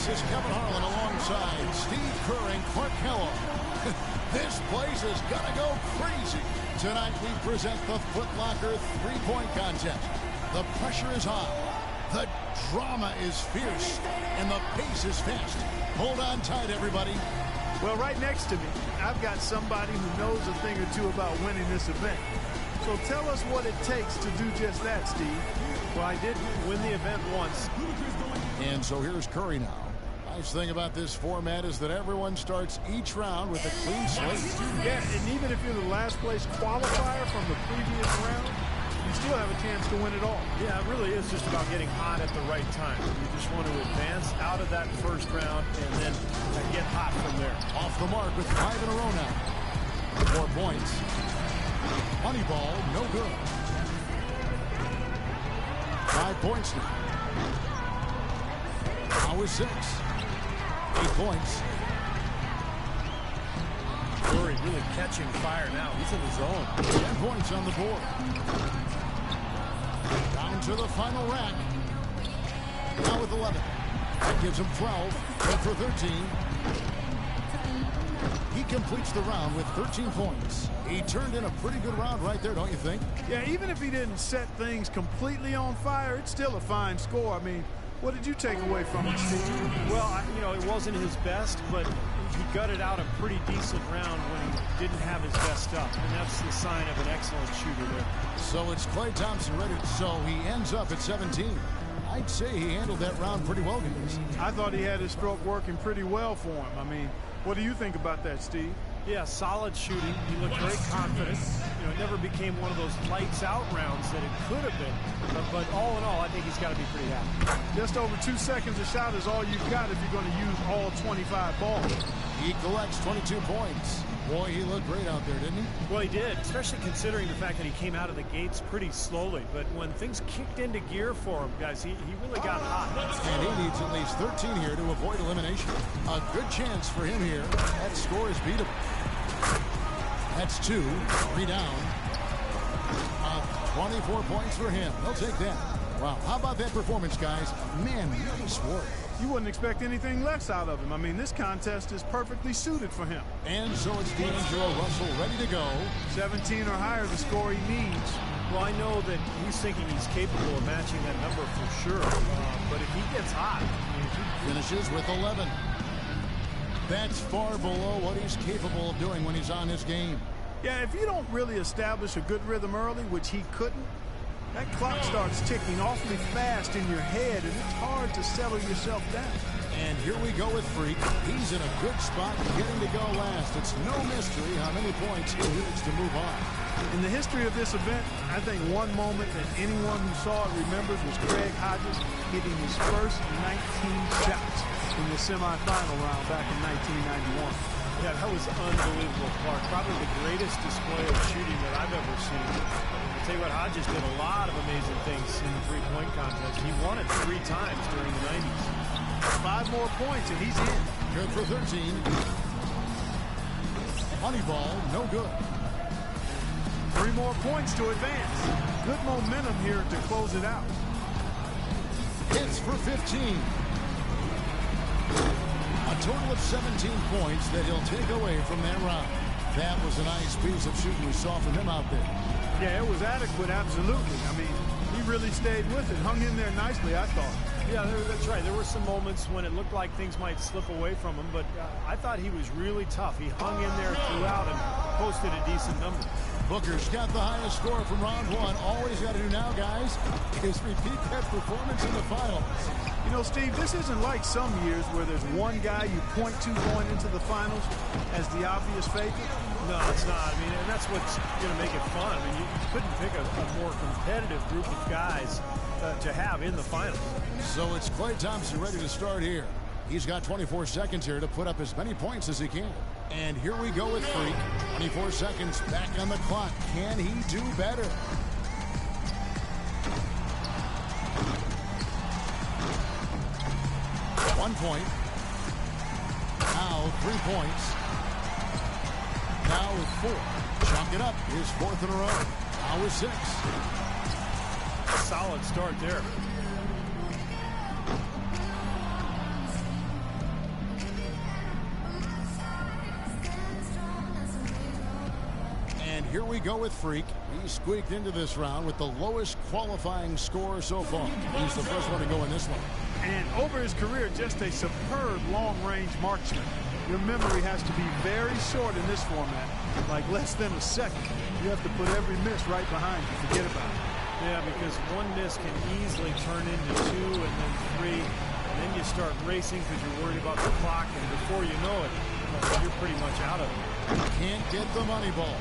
This is Kevin Harlan alongside Steve Kerr and Clark Kellogg. This place is going to go crazy. Tonight we present the Foot Locker three-point contest. The pressure is high. The drama is fierce. And the pace is fast. Hold on tight, everybody. Well, right next to me, I've got somebody who knows a thing or two about winning this event. So tell us what it takes to do just that, Steve. Well, I did win the event once. And so here's Curry now. Nice thing about this format is that everyone starts each round with a clean slate. Yeah, and even if you're the last place qualifier from the previous round, you still have a chance to win it all. Yeah, it really is just about getting hot at the right time. You just want to advance out of that first round and then get hot from there. Off the mark with 5 in a row now. 4 points. Moneyball, no good. 5 points now. Now is 6. 8 points. Curry really catching fire now. He's in the zone. 10 points on the board. Down to the final rack. Now with 11. That gives him 12. Good for 13. He completes the round with 13 points. He turned in a pretty good round right there, don't you think? Yeah, even if he didn't set things completely on fire, it's still a fine score. I mean, what did you take away from it, Steve? Well, it wasn't his best, but he gutted out a pretty decent round when he didn't have his best stuff, and that's the sign of an excellent shooter there. So it's Klay Thompson ready. So he ends up at 17. I'd say he handled that round pretty well, guys. I thought he had his stroke working pretty well for him. I mean, what do you think about that, Steve? Yeah, solid shooting. He looked very confident. It never became one of those lights-out rounds that it could have been. But all in all, I think he's got to be pretty happy. Just over 2 seconds a shot is all you've got if you're going to use all 25 balls. He collects 22 points. Boy, he looked great out there, didn't he? Well, he did, especially considering the fact that he came out of the gates pretty slowly. But when things kicked into gear for him, guys, he really got hot. And he needs at least 13 here to avoid elimination. A good chance for him here. That score is beatable. That's 2. 3 down. 24 points for him. He'll take that. Wow, how about that performance, guys? Man, really swore. You wouldn't expect anything less out of him. I mean, this contest is perfectly suited for him. And so it's D'Angelo Russell ready to go. 17 or higher, the score he needs. Well, I know that he's thinking he's capable of matching that number for sure. But if he gets hot, finishes with 11. That's far below what he's capable of doing when he's on his game. Yeah, if you don't really establish a good rhythm early, which he couldn't, that clock starts ticking awfully fast in your head, and it's hard to settle yourself down. And here we go with Freak. He's in a good spot getting to go last. It's no mystery how many points he needs to move on. In the history of this event, I think one moment that anyone who saw it remembers was Craig Hodges hitting his first 19 shots in the semifinal round back in 1991. Yeah, that was unbelievable, Clark. Probably the greatest display of shooting that I've ever seen. I'll tell you what, Hodges did a lot of amazing things in the three-point contest. He won it 3 times during the 90s. 5 more points, and he's in. Good for 13. Moneyball, no good. 3 more points to advance. Good momentum here to close it out. Hits for 15. A total of 17 points that he'll take away from that round. That was a nice piece of shooting we saw from him out there. Yeah, it was adequate, absolutely. I mean, he really stayed with it, hung in there nicely, I thought. Yeah, that's right. There were some moments when it looked like things might slip away from him, but I thought he was really tough. He hung in there throughout and posted a decent number. Booker's got the highest score from round 1. All he's got to do now, guys, is repeat that performance in the finals. You know, Steve, this isn't like some years where there's one guy you point to going into the finals as the obvious favorite. No, it's not. I mean, and that's what's going to make it fun. I mean, you couldn't pick a more competitive group of guys to have in the finals. So it's Klay Thompson ready to start here. He's got 24 seconds here to put up as many points as he can. And here we go with Freak. 24 seconds back on the clock. Can he do better? One point. Now 3 points. Now with 4. Chalk it up. His 4th in a row. Now with 6. A solid start there. here we go with Freak. He squeaked into this round with the lowest qualifying score so far. He's the first one to go in this one. And over his career, just a superb long-range marksman. Your memory has to be very short in this format, like less than a second. You have to put every miss right behind you. Forget about it. Yeah, because one miss can easily turn into 2 and then 3. And then you start racing because you're worried about the clock. And before you know it, you're pretty much out of it. Can't get the money ball.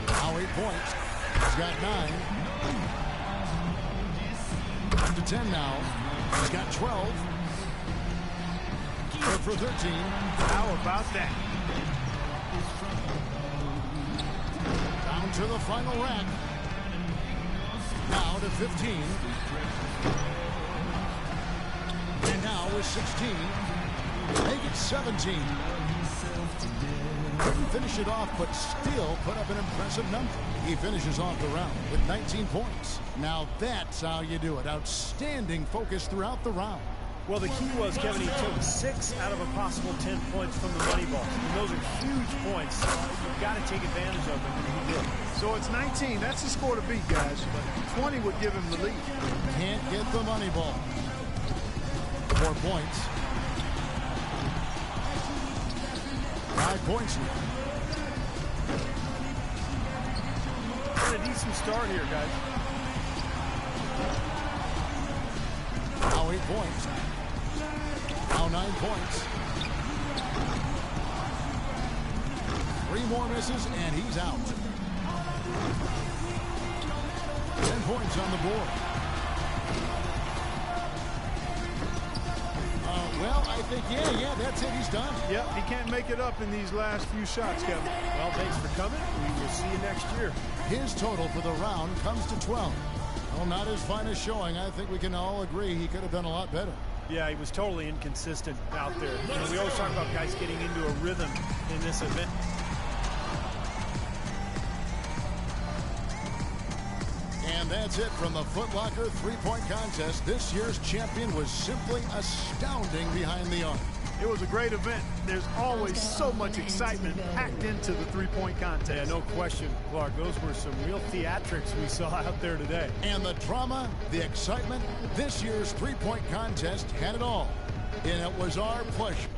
Now 8 points. He's got 9. Up to 10 now. He's got 12. Good for 13. How about that? Down to the final rack. Now to 15. And now with 16. Make it 17. Couldn't finish it off, but still put up an impressive number. He finishes off the round with 19 points. Now that's how you do it. Outstanding focus throughout the round. Well, the key was, Kevin, he took 6 out of a possible 10 points from the money ball. And those are huge points. You've got to take advantage of them, and he did. So it's 19. That's the score to beat, guys. But 20 would give him the lead. Can't get the money ball. 4 points. 5 points now. Got a decent start here, guys. Now 8 points. Now 9 points. 3 more misses, and he's out. 10 points on the board. Well, I think, yeah, that's it. He's done. Yep, he can't make it up in these last few shots, Kevin. Well, thanks for coming. We will see you next year. His total for the round comes to 12. Well, not his finest showing. I think we can all agree he could have done a lot better. Yeah, he was totally inconsistent out there. You know, we always talk about guys getting into a rhythm in this event. And that's it from the Foot Locker three-point contest. This year's champion was simply astounding behind the arc. It was a great event. There's always so much excitement packed into the three-point contest. Yeah, no question, Clark. Those were some real theatrics we saw out there today. And the drama, the excitement, this year's three-point contest had it all. And it was our pleasure.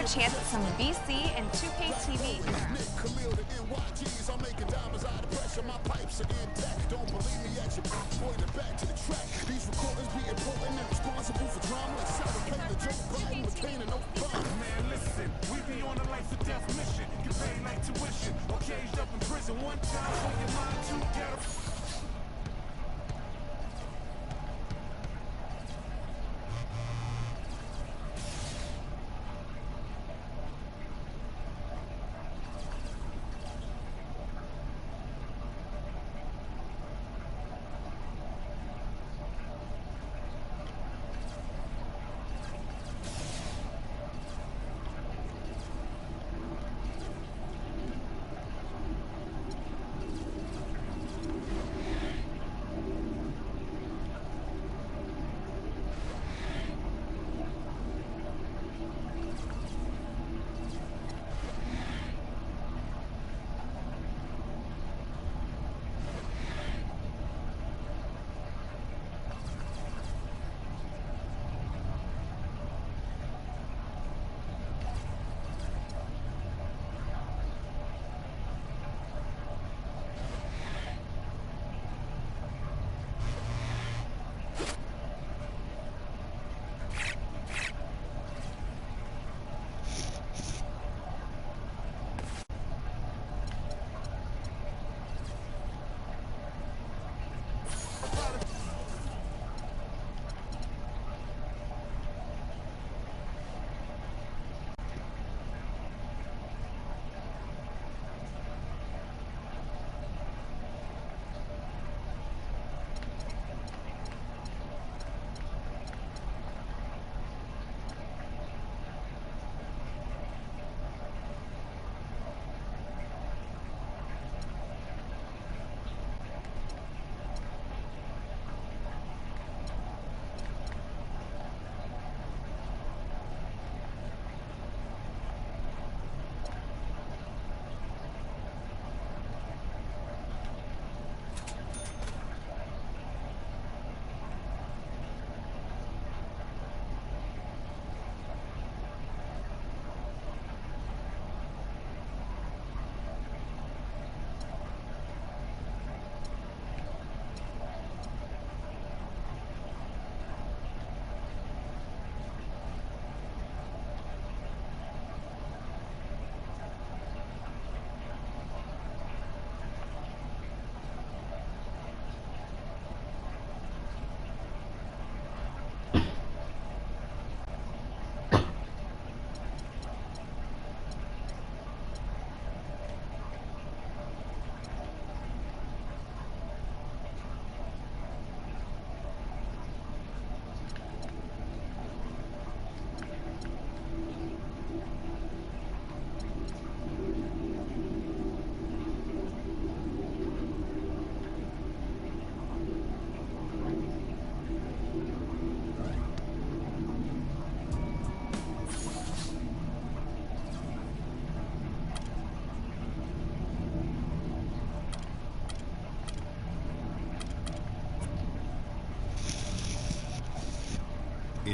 Chance at some VC and 2K TV. Man, listen, we be on a life or death mission. You pay like tuition or caged up in prison one time on your mind to get a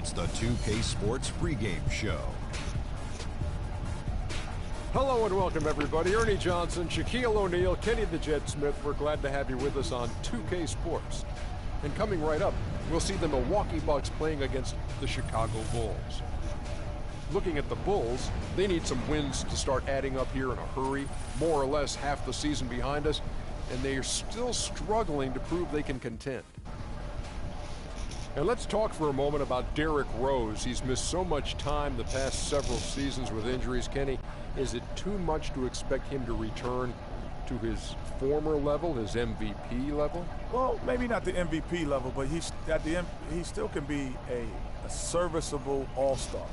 It's the 2K Sports pregame show. Hello and welcome, everybody. Ernie Johnson, Shaquille O'Neal, Kenny the Jet Smith. We're glad to have you with us on 2K Sports. And coming right up, we'll see the Milwaukee Bucks playing against the Chicago Bulls. Looking at the Bulls, they need some wins to start adding up here in a hurry. More or less half the season behind us, and they are still struggling to prove they can contend. And let's talk for a moment about Derrick Rose. He's missed so much time the past several seasons with injuries. Kenny, is it too much to expect him to return to his former level, his MVP level? Well, maybe not the MVP level, but he still can be a serviceable all-star.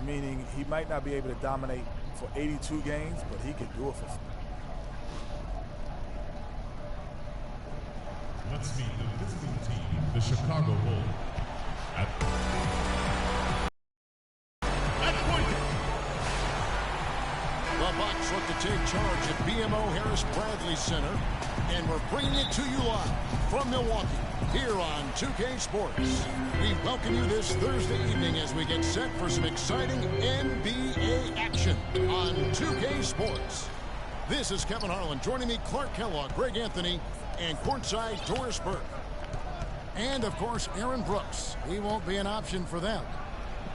Meaning he might not be able to dominate for 82 games, but he could do it for. Let's meet the visiting team, the Chicago Bulls. At point. The Bucks look to take charge at BMO Harris Bradley Center, and we're bringing it to you live from Milwaukee here on 2K Sports. We welcome you this Thursday evening as we get set for some exciting NBA action on 2K Sports. This is Kevin Harlan. Joining me, Clark Kellogg, Greg Anthony, and courtside Doris Burke. And, of course, Aaron Brooks. He won't be an option for them.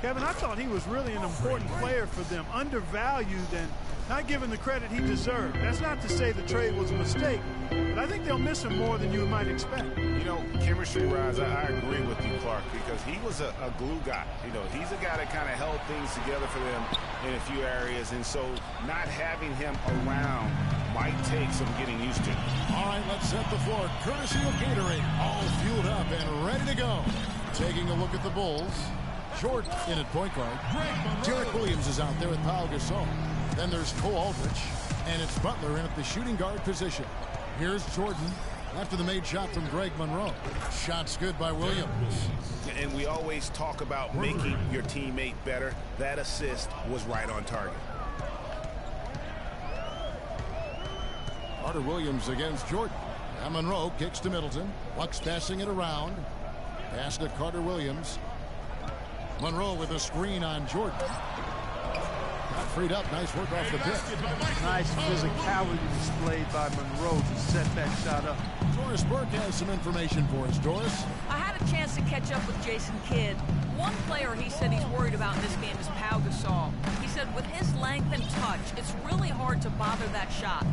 Kevin, I thought he was really an important player for them, undervalued and not given the credit he deserved. That's not to say the trade was a mistake, but I think they'll miss him more than you might expect. You know, chemistry-wise, I agree with you, Clark, because he was a glue guy. You know, he's a guy that kind of held things together for them in a few areas, and so not having him around might take some getting used to. All right, let's set the floor. Courtesy of Gatorade, all fueled up and ready to go. Taking a look at the Bulls. Jordan in at point guard. Derrick Williams is out there with Pau Gasol. Then there's Cole Aldrich, and it's Butler in at the shooting guard position. Here's Jordan after the made shot from Greg Monroe. Shot's good by Williams. And we always talk about making your teammate better. That assist was right on target. Carter Williams against Jordan. And Monroe kicks to Middleton. Bucks passing it around. Pass to Carter Williams. Monroe with a screen on Jordan. Got freed up. Nice work off the pick. Nice physicality displayed by Monroe to set that shot up. Doris Burke has some information for us. Doris? I had a chance to catch up with Jason Kidd. One player he said he's worried about in this game is Pau Gasol. He said with his length and touch, it's really hard to bother that shot.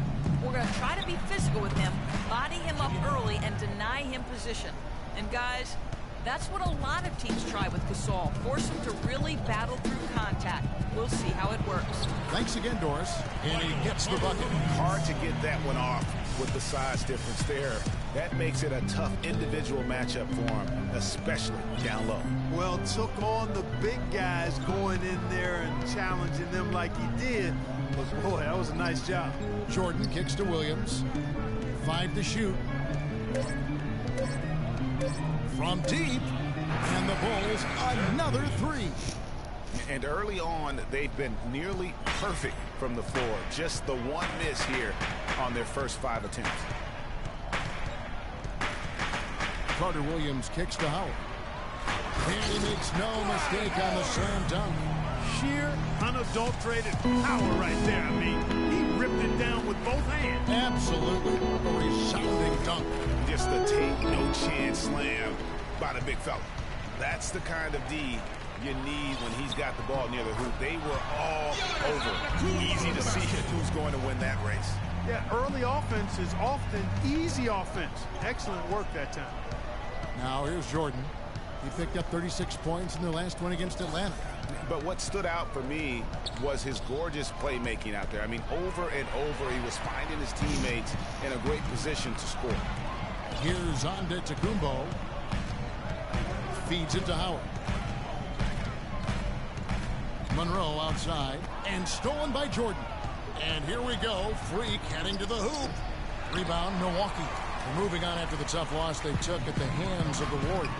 We're going to try to be physical with him, body him up early, and deny him position. And guys, that's what a lot of teams try with Gasol. Force him to really battle through contact. We'll see how it works. Thanks again, Doris. And he gets the bucket. Hard to get that one off with the size difference there. That makes it a tough individual matchup for him, especially down low. Well, took on the big guys going in there and challenging them like he did. But boy, that was a nice job. Jordan kicks to Williams. 5 to shoot. From deep. And the Bulls another 3. And early on, they've been nearly perfect from the floor. Just the one miss here on their first 5 attempts. Carter Williams kicks to Howard. And he makes no mistake on the slam dunk. Sheer, unadulterated power right there. I mean, he ripped it down with both hands. Absolutely. A resounding dunk. Just the take no chance slam by the big fella. That's the kind of D you need when he's got the ball near the hoop. They were all over. Easy to see who's going to win that race. Yeah, early offense is often easy offense. Excellent work that time. Now here's Jordan. He picked up 36 points in their last one against Atlanta. But what stood out for me was his gorgeous playmaking out there. I mean, over and over, he was finding his teammates in a great position to score. Here's Antetokounmpo. Feeds it to Howard. Monroe outside and stolen by Jordan. And here we go. Freak heading to the hoop. Rebound, Milwaukee. And moving on after the tough loss they took at the hands of the Warriors.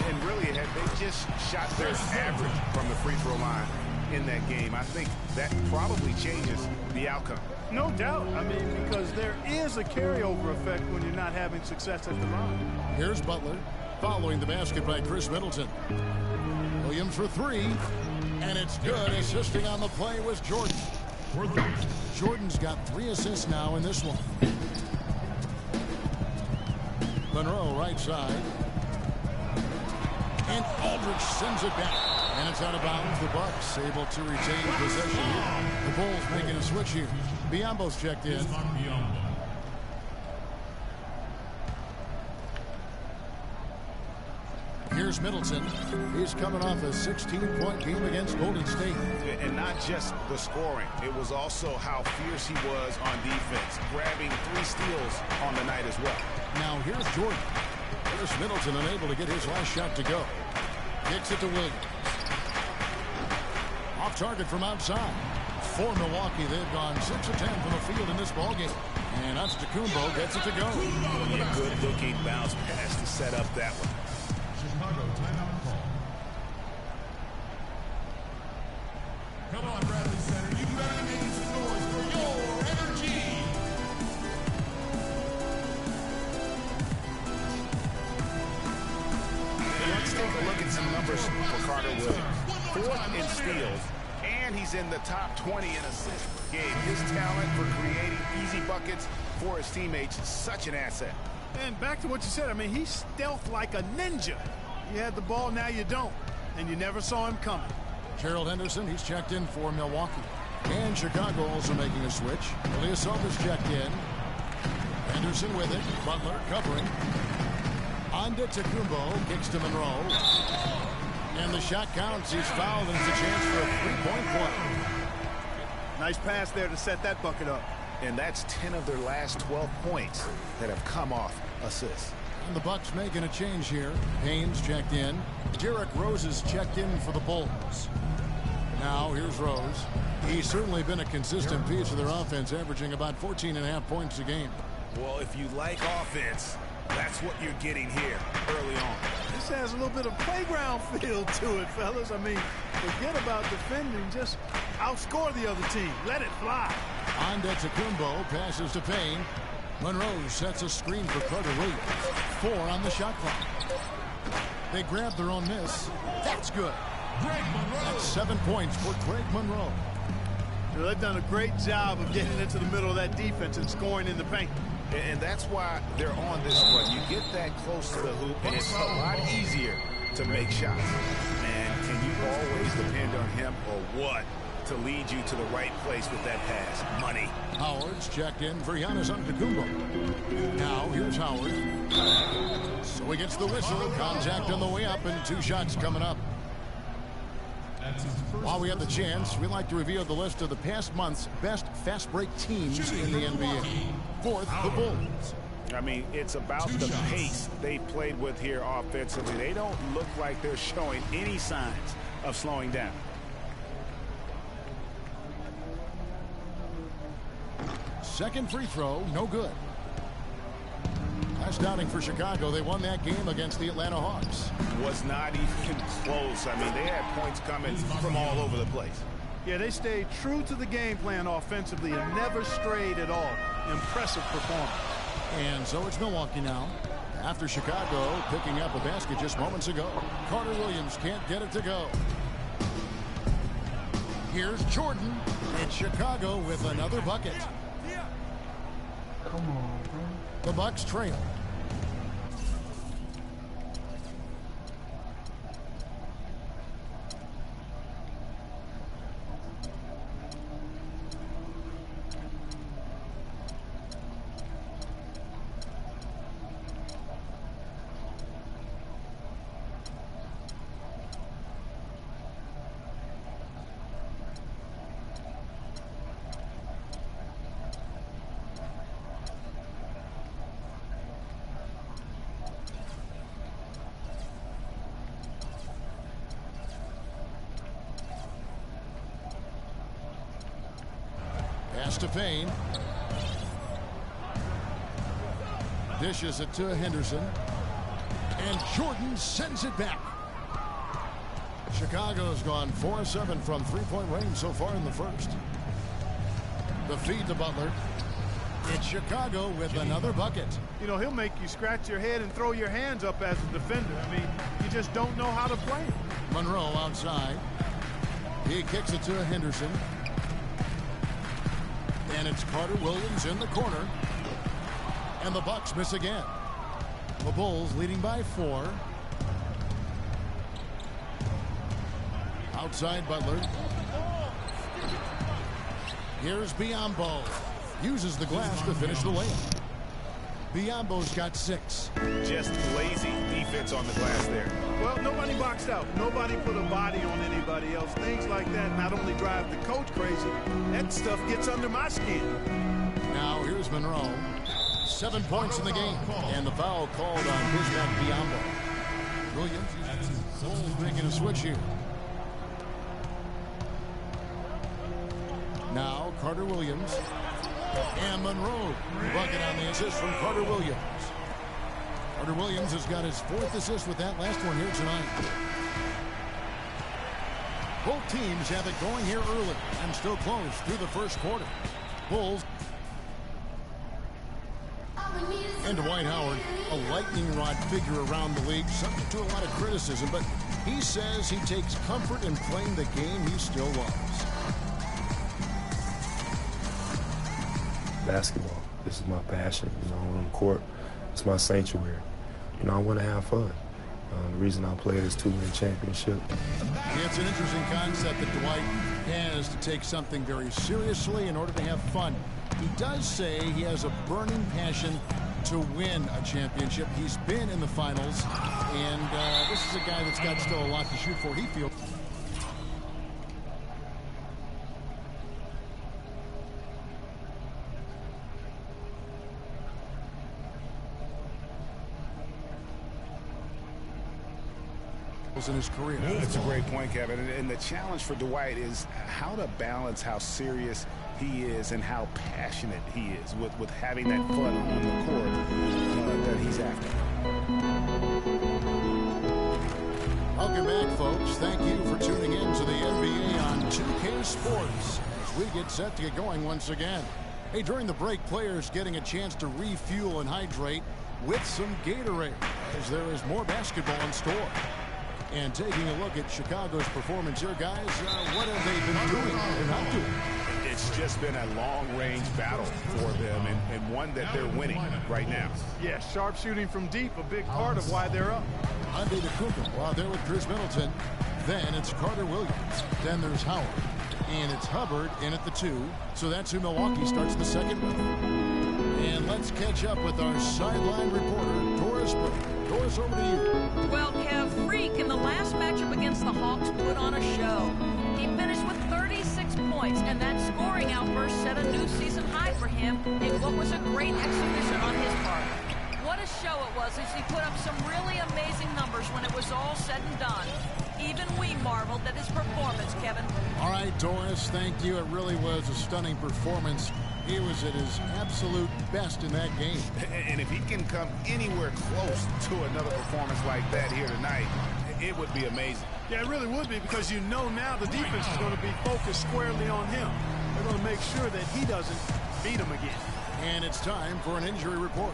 And really, had they just shot their average from the free throw line in that game, I think that probably changes the outcome. No doubt. I mean, because there is a carryover effect when you're not having success at the line. Here's Butler. following the basket by Chris Middleton. Williams for three, and it's good. Assisting on the play was Jordan. Jordan's got 3 assists now in this one. Monroe right side. And Aldridge sends it back. And it's out of bounds. The Bucks able to retain possession here. The Bulls making a switch here. Biyombo's checked in. Here's Middleton. He's coming off a 16-point game against Golden State. And not just the scoring. It was also how fierce he was on defense, grabbing 3 steals on the night as well. Now here's Jordan. Chris Middleton unable to get his last shot to go. Kicks it to Williams. Off target from outside. For Milwaukee, they've gone 6 of 10 from the field in this ballgame. And Antetokounmpo gets it to go. A good-looking bounce pass to set up that one. Chicago timeout call. Come on, Bradley Center. You better make some noise for your energy. Let's take a look at some numbers for Carter Williams. 4th in steals, and he's in the top 20 in assists per game. His talent for creating easy buckets for his teammates is such an asset. And back to what you said, I mean, he's stealth like a ninja. You had the ball, now you don't. And you never saw him coming. Gerald Henderson, he's checked in for Milwaukee. And Chicago also making a switch. Ilyasova's checked in. Henderson with it. Butler covering. Antetokounmpo kicks to Monroe. And the shot counts. He's fouled, and it's a chance for a 3-point play. Nice pass there to set that bucket up. And that's 10 of their last 12 points that have come off assists. And the Bucks making a change here. Haynes checked in. Derrick Rose is checked in for the Bulls. Now here's Rose. He's certainly been a consistent piece of their offense, averaging about 14.5 points a game. Well, if you like offense, that's what you're getting here early on. This has a little bit of playground feel to it, fellas. I mean, forget about defending. Just outscore the other team. Let it fly. Antetokounmpo passes to Payne. Monroe sets a screen for Carter Williams. 4 on the shot clock. They grab their own miss. That's good. That's 7 points for Greg Monroe. They've done a great job of getting into the middle of that defense and scoring in the paint. And that's why they're on this run. You get that close to the hoop, and it's a lot easier to make shots. And can you always depend on him or what to lead you to the right place with that pass? Money. Howard's checked in for Giannis Antetokounmpo. Now here's Howard. So he gets the whistle. Contact on the way up, and 2 shots coming up. While we have the chance, we'd like to reveal the list of the past month's best fast break teams in the NBA. 4th, the Bulls. I mean, it's about the pace they played with here offensively. They don't look like they're showing any signs of slowing down. Second free throw, no good. Last outing for Chicago, they won that game against the Atlanta Hawks. Was not even close. I mean, they had points coming from all over the place. Yeah, they stayed true to the game plan offensively and never strayed at all. Impressive performance. And so it's Milwaukee now. After Chicago picking up a basket just moments ago. Carter Williams can't get it to go. Here's Jordan. It's Chicago with another bucket. Come on, bro. The Bucks trail. Pass to Payne. Dishes it to Henderson. And Jordan sends it back. Chicago's gone 4-7 from 3-point range so far in the first. The feed to Butler. It's Chicago with another bucket. You know, he'll make you scratch your head and throw your hands up as a defender. I mean, you just don't know how to play him. Monroe outside. He kicks it to Henderson. And it's Carter Williams in the corner. And the Bucks miss again. The Bulls leading by 4. Outside Butler. Here's Biyombo. Uses the glass to finish the layup. Biyombo's got 6. Just lazy defense on the glass there. Well, nobody boxed out. Nobody put a body on anybody else. Things like that not only drive the coach crazy, that stuff gets under my skin. Now here's Monroe. 7 points in the game. And the foul called on Bismack Biyombo. Williams making a switch here. Now Carter Williams. And Monroe. Bucket on the assist from Carter Williams. Carter Williams has got his 4th assist with that last one here tonight. Both teams have it going here early and still close through the first quarter. Bulls. And Dwight Howard, a lightning rod figure around the league, subject to a lot of criticism, but he says he takes comfort in playing the game he still loves. Basketball. This is my passion. You know, on the court, it's my sanctuary. You know, I want to have fun. The reason I play is to win championship. Yeah, it's an interesting concept that Dwight has to take something very seriously in order to have fun. He does say he has a burning passion to win a championship. He's been in the finals, and this is a guy that's got still a lot to shoot for, he feels. In his career. That's a great point, Kevin. And the challenge for Dwight is how to balance how serious he is and how passionate he is with having that fun on the court that he's after. Welcome back, folks. Thank you for tuning in to the NBA on 2K Sports as we get set to get going once again. Hey, during the break, players getting a chance to refuel and hydrate with some Gatorade as there is more basketball in store. And taking a look at Chicago's performance here, guys, what have they been doing or not doing? It's just been a long-range battle for them and one that they're winning right now. Yeah, sharp shooting from deep, a big part of why they're up. Antetokounmpo while they're with Chris Middleton. Then it's Carter Williams. Then there's Howard. And it's Hubbard in at the 2. So that's who Milwaukee starts the second with. And let's catch up with our sideline reporter, Doris Burke. Doris, over to you. Well, Kev, Freak in the last matchup against the Hawks put on a show. He finished with 36 points, and that scoring outburst set a new season high for him in what was a great exhibition on his part. What a show it was as he put up some really amazing numbers when it was all said and done. Even we marveled at his performance, Kevin. All right, Doris, thank you. It really was a stunning performance. He was at his absolute best in that game. And if he can come anywhere close to another performance like that here tonight, it would be amazing. Yeah, it really would be, because you know now the defense is going to be focused squarely on him. They're going to make sure that he doesn't beat him again. And it's time for an injury report.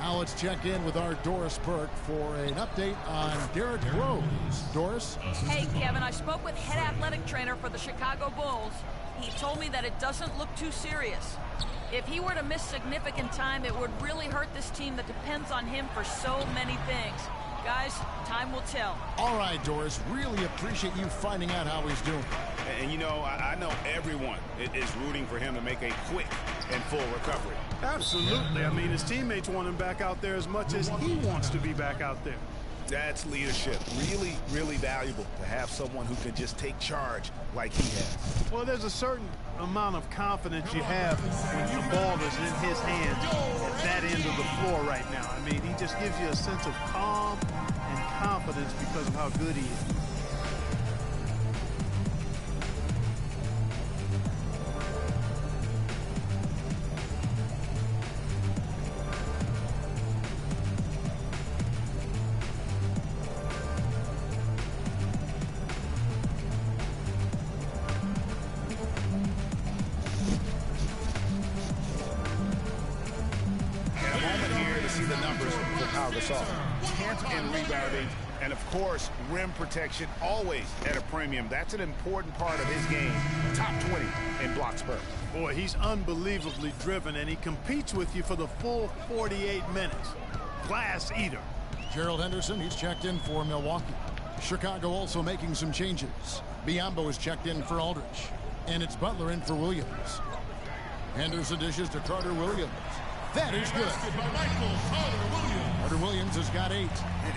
Now let's check in with our Doris Burke for an update on Derrick Rose. Doris? Hey, Kevin, I spoke with head athletic trainer for the Chicago Bulls. He told me that it doesn't look too serious. If he were to miss significant time, it would really hurt this team that depends on him for so many things. Guys, time will tell. All right, Doris, really appreciate you finding out how he's doing. And you know, I know everyone is rooting for him to make a quick and full recovery. Absolutely. I mean, his teammates want him back out there as much as he wants to be back out there. That's leadership. Really, really valuable to have someone who can just take charge like he has. Well, there's a certain amount of confidence you have when the ball is in his hands at that end of the floor right now. I mean, he just gives you a sense of calm and confidence because of how good he is. for Pau Gasol. 10th in rebounding, and of course, rim protection always at a premium. That's an important part of his game. Top 20 in blocks per. Boy, he's unbelievably driven, and he competes with you for the full 48 minutes. Class eater. Gerald Henderson, he's checked in for Milwaukee. Chicago also making some changes. Biyombo is checked in for Aldridge. And it's Butler in for Williams. Henderson dishes to Carter Williams. That is good. Carter Williams has got 8.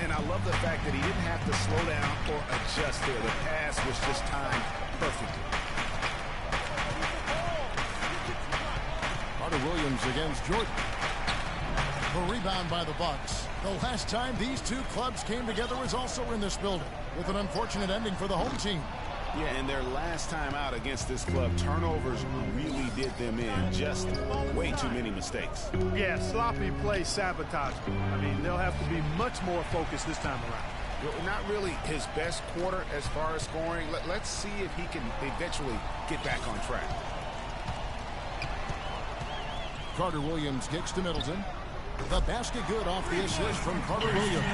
And I love the fact that he didn't have to slow down or adjust there. The pass was just timed perfectly. Carter Williams against Jordan. The rebound by the Bucks. The last time these two clubs came together was also in this building, with an unfortunate ending for the home team. Yeah, and their last time out against this club, turnovers really did them in. Just way too many mistakes. Yeah, sloppy play sabotage. I mean, they'll have to be much more focused this time around. Well, not really his best quarter as far as scoring. Let's see if he can eventually get back on track. Carter Williams kicks to Middleton. The basket good off the assist from Carter Williams.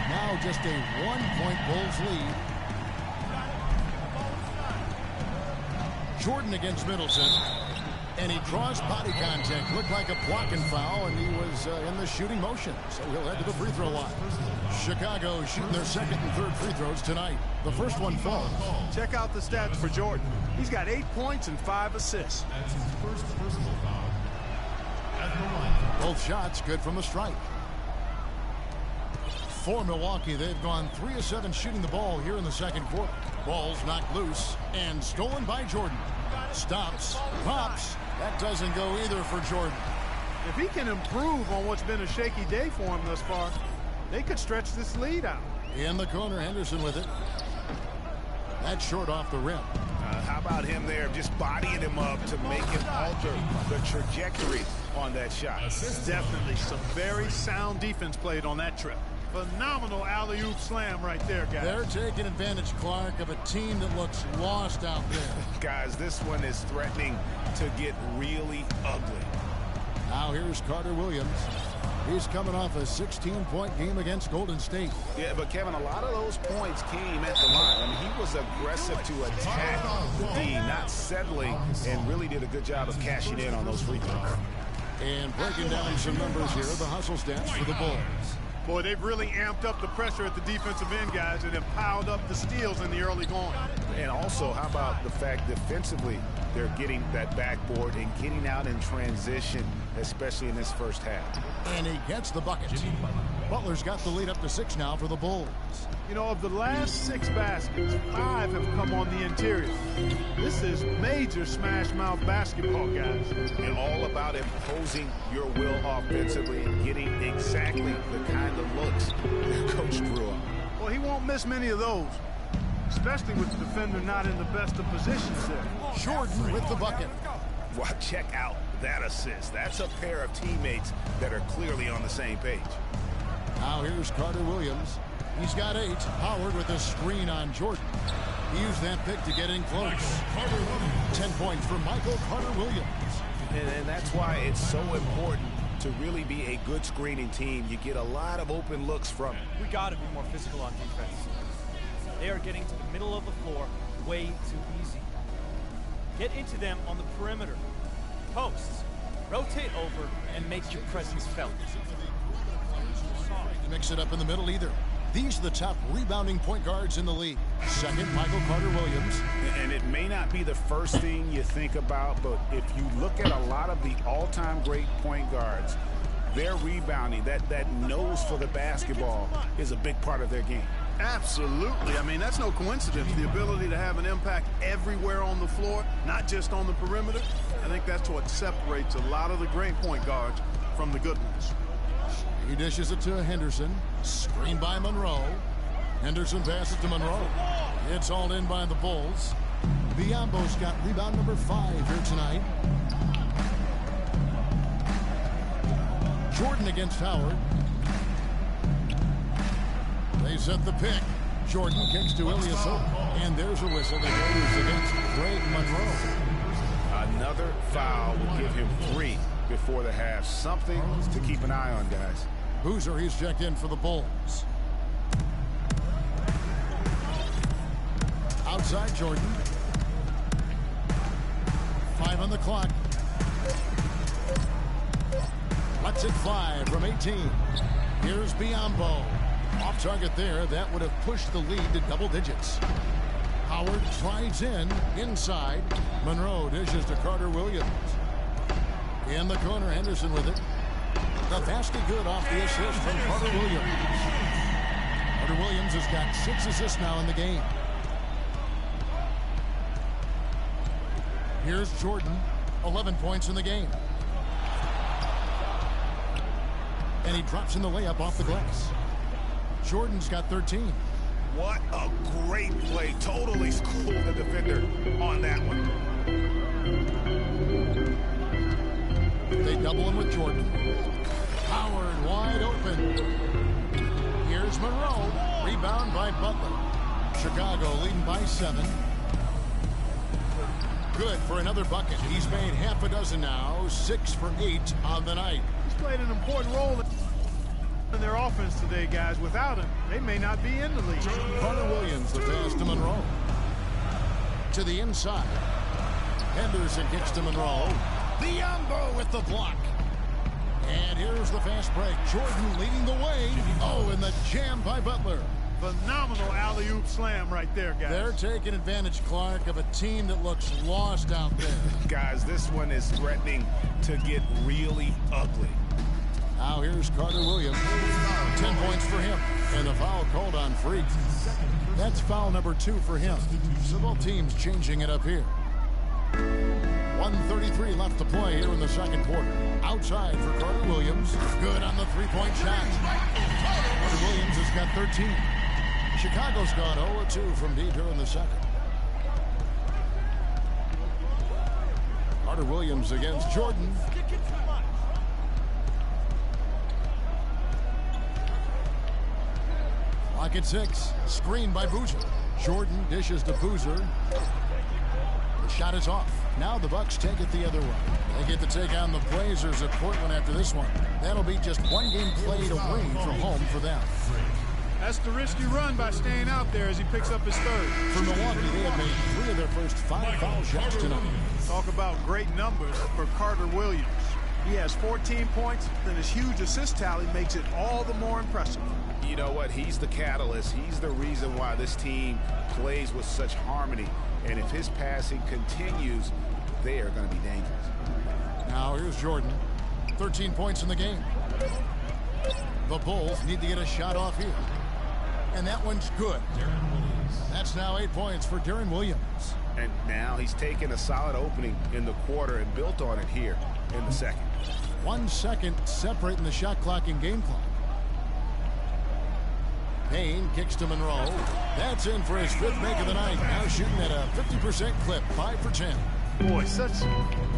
Now just a 1-point Bulls lead. Jordan against Middleton. And he draws body contact. Looked like a blocking foul, and he was in the shooting motion. So he'll head to the free throw line. Chicago shooting their second and third free throws tonight. The first one falls. Check out the stats for Jordan. He's got 8 points and 5 assists. That's his first personal foul. At the line. Both shots good from the stripe. For Milwaukee, they've gone 3 of 7 shooting the ball here in the second quarter. Ball's knocked loose and stolen by Jordan. Stops, pops. That doesn't go either for Jordan. If he can improve on what's been a shaky day for him thus far, they could stretch this lead out. In the corner, Henderson with it. That's short off the rim. How about him there just bodying him up to make him alter the trajectory on that shot? Definitely some very sound defense played on that trip. Phenomenal alley-oop slam right there, guys. They're taking advantage, Clark, of a team that looks lost out there. Guys, this one is threatening to get really ugly. Now here's Carter Williams. He's coming off a 16-point game against Golden State. Yeah, but Kevin, a lot of those points came at the line. I mean, he was aggressive to attack the D, not settling, and really did a good job of cashing in on those free throws. And breaking down some numbers here, the hustle stats for the Bulls. Boy, they've really amped up the pressure at the defensive end, guys, and have piled up the steals in the early going. And also, how about the fact defensively, they're getting that backboard and getting out in transition, especially in this first half. And he gets the bucket. Butler's got the lead up to 6 now for the Bulls. You know, of the last 6 baskets, 5 have come on the interior. This is major smash-mouth basketball, guys. And all about imposing your will offensively and getting exactly the kind of looks that Coach drew up. Well, he won't miss many of those, especially with the defender not in the best of positions there. Jordan with the bucket. Well, check out that assist. That's a pair of teammates that are clearly on the same page. Now here's Carter Williams. He's got 8. Howard with a screen on Jordan. He used that pick to get in close. 10 points for Michael Carter Williams. And that's why it's so important to really be a good screening team. You get a lot of open looks from it. We got to be more physical on defense. They are getting to the middle of the floor way too easy. Get into them on the perimeter. Posts. Rotate over and make your presence felt. Mix it up in the middle either. These are the top rebounding point guards in the league. Second, Michael Carter Williams. And it may not be the first thing you think about, but if you look at a lot of the all-time great point guards, their rebounding, that nose for the basketball is a big part of their game. Absolutely. I mean, that's no coincidence. The ability to have an impact everywhere on the floor, not just on the perimeter. I think that's what separates a lot of the great point guards from the good ones. He dishes it to Henderson. Screen by Monroe. Henderson passes to Monroe. It's all in by the Bulls. Biyombo's got rebound number 5 here tonight. Jordan against Howard. They set the pick. Jordan kicks to Ilyasova. And there's a whistle that goes against Greg Monroe. Another foul will give him 3 before the half. Something to keep an eye on, guys. Boozer, he's checked in for the Bulls. Outside Jordan. 5 on the clock. Lets it fly from 18. Here's Biyombo. Off target there. That would have pushed the lead to double digits. Howard slides inside. Monroe dishes to Carter Williams. In the corner, Henderson with it. The basket good off the assist from Carter Williams. Carter Williams has got 6 assists now in the game. Here's Jordan, 11 points in the game. And he drops in the layup off the glass. Jordan's got 13. What a great play. Totally schooled the defender on that one. They double him with Jordan. Howard wide open. Here's Monroe. Rebound by Butler. Chicago leading by 7. Good for another bucket. He's made half a dozen now. 6 for 8 on the night. He's played an important role in their offense today, guys. Without him, they may not be in the league. Carter Williams, the pass to Monroe. To the inside. Henderson kicks to Monroe. Biyombo with the block. And here's the fast break. Jordan leading the way. Oh, and the jam by Butler. Phenomenal alley-oop slam right there, guys. They're taking advantage, Clark, of a team that looks lost out there. Guys, this one is threatening to get really ugly. Now here's Carter Williams. 10 points for him. And the foul called on Freak. That's foul number 2 for him. So both teams changing it up here. 1:33 left to play here in the second quarter. Outside for Carter Williams. Good on the three-point shot. Carter Williams has got 13. Chicago's gone 0-2 from deep here in the second. Carter Williams against Jordan. Clock at 6. Screen by Boozer. Jordan dishes to Boozer. The shot is off. Now the Bucks take it the other way. They get to take on the Blazers at Portland after this one. That'll be just one game played away from home for them. That's the risky run by staying out there as he picks up his third. For Milwaukee, they have made 3 of their first 5 foul shots tonight. Talk about great numbers for Carter Williams. He has 14 points, then his huge assist tally makes it all the more impressive. You know what? He's the catalyst. He's the reason why this team plays with such harmony. And if his passing continues, they are going to be dangerous. Now here's Jordan. 13 points in the game. The Bulls need to get a shot off here. And that one's good. That's now 8 points for Deron Williams. And now he's taken a solid opening in the quarter and built on it here in the second. 1 second separating the shot clock and game clock. Payne kicks to Monroe. That's in for his 5th make of the night. Now shooting at a 50% clip, 5 for 10. Boy, such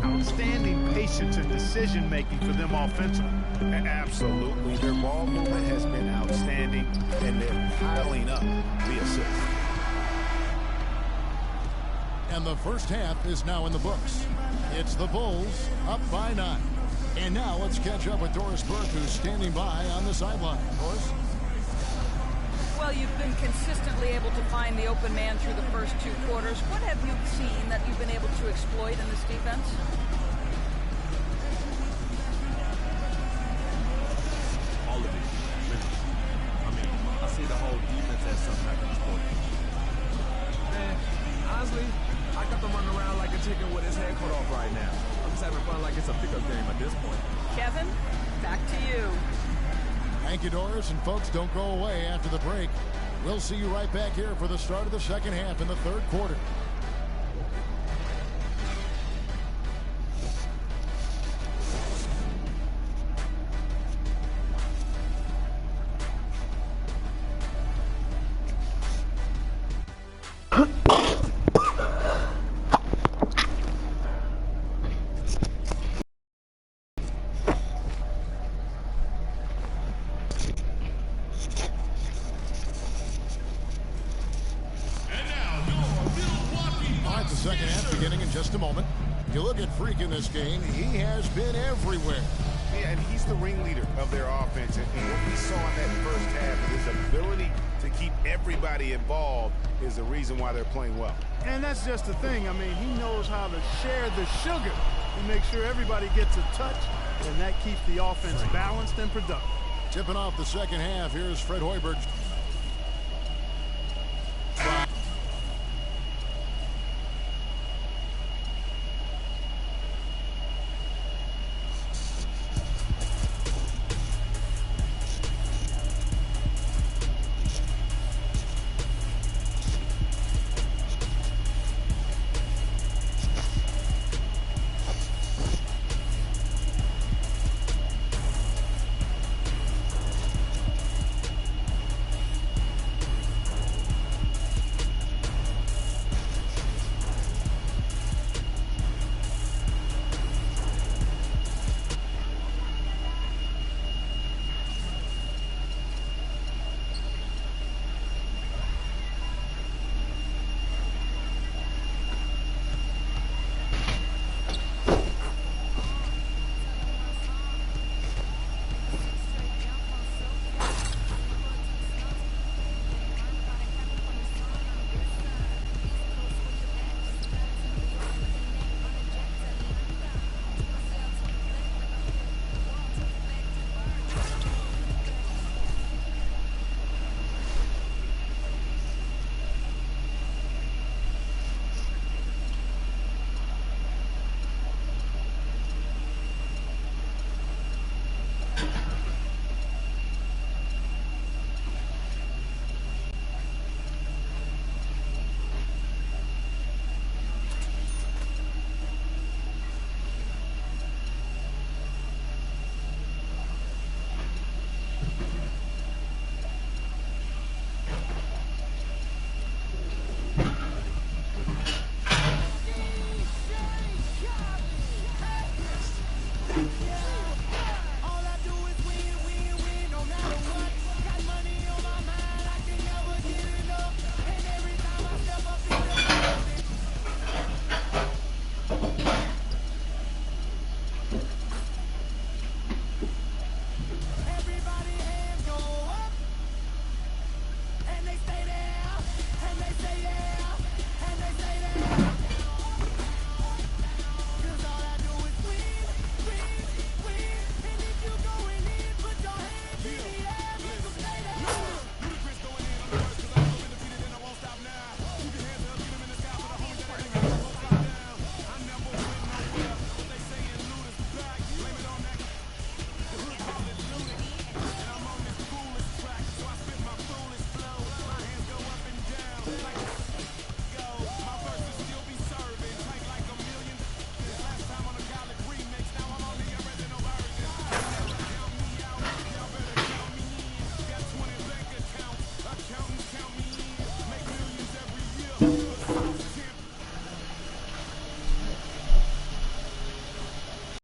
outstanding patience and decision-making for them offensively. Absolutely. Their ball movement has been outstanding, and they're piling up the assists. And the first half is now in the books. It's the Bulls up by 9. And now let's catch up with Doris Burke, who's standing by on the sideline. Doris? Well, you've been consistently able to find the open man through the first 2 quarters. What have you seen that you've been able to exploit in this defense? All of it. I mean, I see the whole defense as something I can exploit. Man, honestly, I got to run around like a chicken with his head cut off right now. I'm just having fun like it's a pickup game at this point. Kevin, back to you. Thank you, Doris. And folks, don't go away after the break. We'll see you right back here for the start of the second half in the third quarter. Second half beginning in just a moment. You look at Freak in this game, he has been everywhere. Yeah, and he's the ringleader of their offense. And what we saw in that first half, his ability to keep everybody involved, is the reason why they're playing well. And that's just the thing. I mean, he knows how to share the sugar and make sure everybody gets a touch, and that keeps the offense balanced and productive. Tipping off the second half, here's Fred Hoiberg.